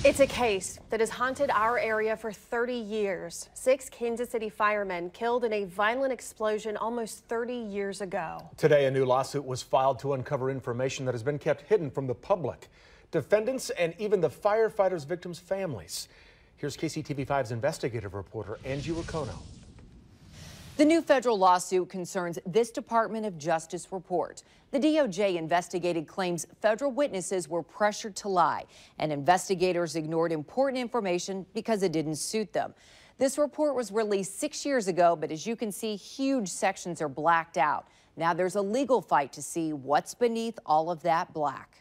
It's a case that has haunted our area for 30 years. 6 Kansas City firemen killed in a violent explosion almost 30 years ago. Today, a new lawsuit was filed to uncover information that has been kept hidden from the public, defendants, and even the firefighters' victims' families. Here's KCTV5's investigative reporter, Angie Racono. The new federal lawsuit concerns this Department of Justice report. The DOJ investigated claims federal witnesses were pressured to lie, and investigators ignored important information because it didn't suit them. This report was released 6 years ago, but as you can see, huge sections are blacked out. Now there's a legal fight to see what's beneath all of that black.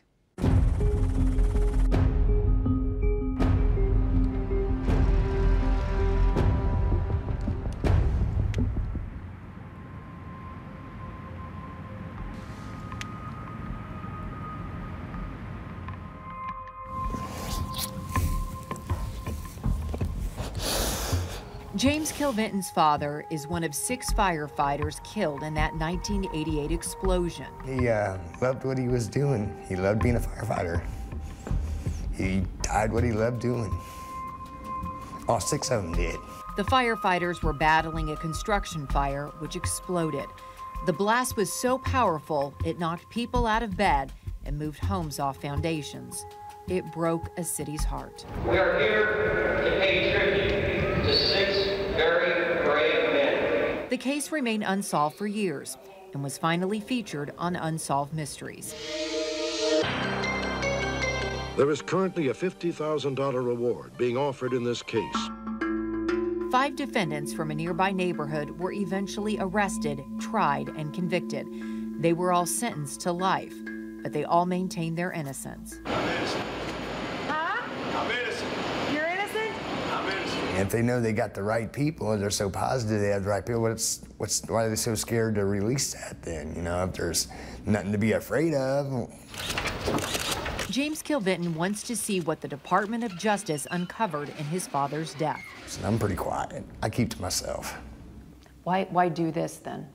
James Kilvinton's father is one of 6 firefighters killed in that 1988 explosion. He loved what he was doing. He loved being a firefighter. He died what he loved doing. All 6 of them did. The firefighters were battling a construction fire which exploded. The blast was so powerful it knocked people out of bed and moved homes off foundations. It broke a city's heart. We are here to pay tribute to 6 very brave men. The case remained unsolved for years and was finally featured on Unsolved Mysteries. There is currently a $50,000 reward being offered in this case. 5 defendants from a nearby neighborhood were eventually arrested, tried, and convicted. They were all sentenced to life, but they all maintained their innocence. I'm innocent. Huh? I'm innocent. You're innocent? I'm innocent. And if they know they got the right people and they're so positive they have the right people, why are they so scared to release that then? You know, if there's nothing to be afraid of. James Kilvinton wants to see what the Department of Justice uncovered in his father's death. So I'm pretty quiet. I keep to myself. Why do this then?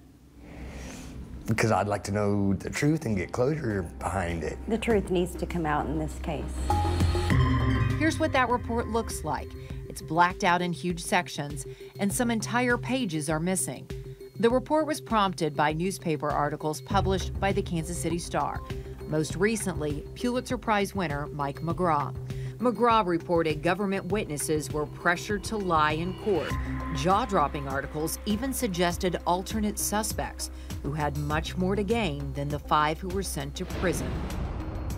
Because I'd like to know the truth and get closure behind it. The truth needs to come out in this case. Here's what that report looks like. It's blacked out in huge sections, and some entire pages are missing. The report was prompted by newspaper articles published by the Kansas City Star. Most recently, Pulitzer Prize winner Mike McGraw. McGraw reported government witnesses were pressured to lie in court. Jaw-dropping articles even suggested alternate suspects who had much more to gain than the 5 who were sent to prison.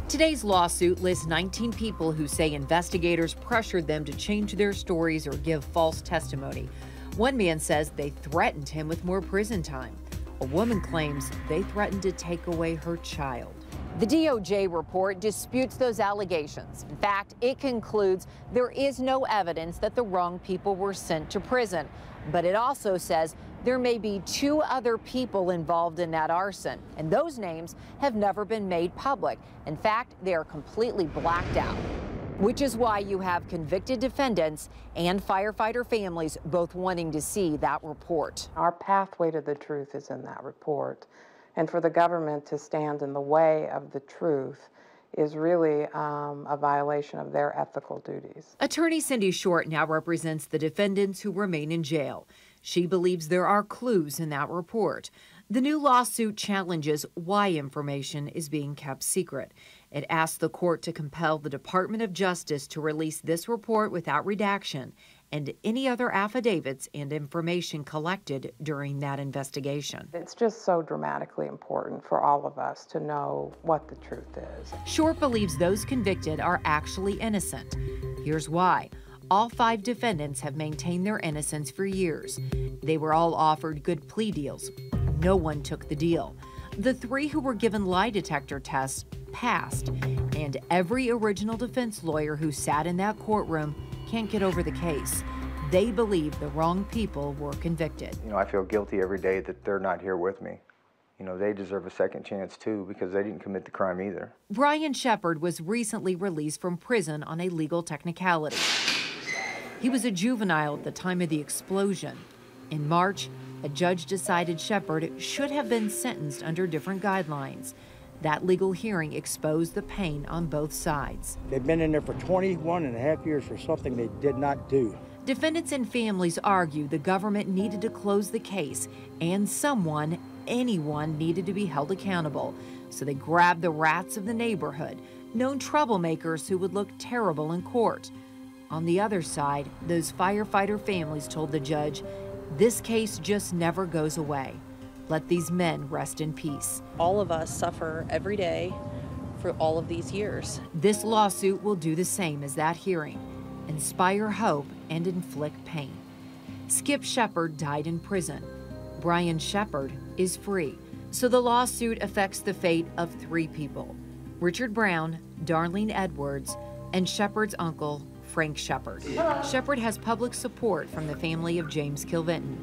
Today's lawsuit lists 19 people who say investigators pressured them to change their stories or give false testimony. One man says they threatened him with more prison time. A woman claims they threatened to take away her child. The DOJ report disputes those allegations. In fact, it concludes there is no evidence that the wrong people were sent to prison. But it also says there may be 2 other people involved in that arson, and those names have never been made public. In fact, they are completely blacked out, which is why you have convicted defendants and firefighter families both wanting to see that report. Our pathway to the truth is in that report. And for the government to stand in the way of the truth is really a violation of their ethical duties. Attorney Cindy Short now represents the defendants who remain in jail. She believes there are clues in that report. The new lawsuit challenges why information is being kept secret. It asks the court to compel the Department of Justice to release this report without redaction and any other affidavits and information collected during that investigation. It's just so dramatically important for all of us to know what the truth is. Short believes those convicted are actually innocent. Here's why. All 5 defendants have maintained their innocence for years. They were all offered good plea deals. No one took the deal. The 3 who were given lie detector tests passed, and every original defense lawyer who sat in that courtroom can't get over the case. They believe the wrong people were convicted. You know, I feel guilty every day that they're not here with me. You know, they deserve a second chance too because they didn't commit the crime either. Brian Shepard was recently released from prison on a legal technicality. He was a juvenile at the time of the explosion. In March, a judge decided Shepard should have been sentenced under different guidelines. That legal hearing exposed the pain on both sides. They've been in there for 21 and a half years for something they did not do. Defendants and families argue the government needed to close the case and anyone needed to be held accountable. So they grabbed the rats of the neighborhood, known troublemakers who would look terrible in court. On the other side, those firefighter families told the judge, this case just never goes away. Let these men rest in peace. All of us suffer every day for all of these years. This lawsuit will do the same as that hearing, inspire hope and inflict pain. Skip Shepard died in prison. Brian Shepard is free. So the lawsuit affects the fate of 3 people: Richard Brown, Darlene Edwards, and Shepard's uncle, Frank Shepard. Shepard has public support from the family of James Kilvinton.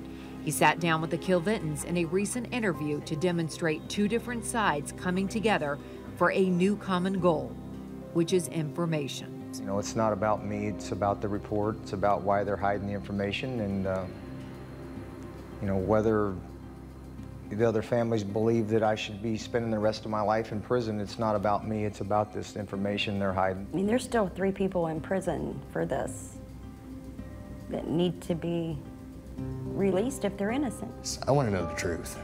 He sat down with the Kilvintons in a recent interview to demonstrate 2 different sides coming together for a new common goal, which is information. You know, it's not about me, it's about the report, it's about why they're hiding the information, and you know, whether the other families believe that I should be spending the rest of my life in prison, it's not about me, it's about this information they're hiding. I mean, there's still 3 people in prison for this that need to be released if they're innocent. I want to know the truth.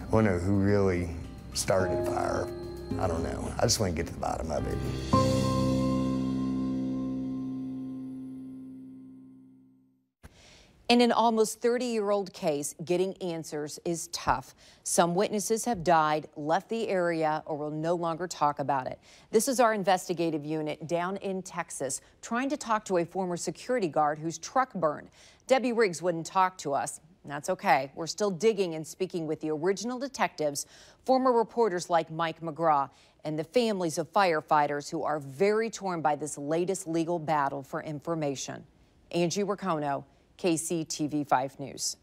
I want to know who really started the fire. I don't know. I just want to get to the bottom of it. In an almost 30-year-old case, getting answers is tough. Some witnesses have died, left the area, or will no longer talk about it. This is our investigative unit down in Texas, trying to talk to a former security guard whose truck burned. Debbie Riggs wouldn't talk to us. That's okay. We're still digging and speaking with the original detectives, former reporters like Mike McGraw, and the families of firefighters who are very torn by this latest legal battle for information. Angie Racono, KCTV5 News.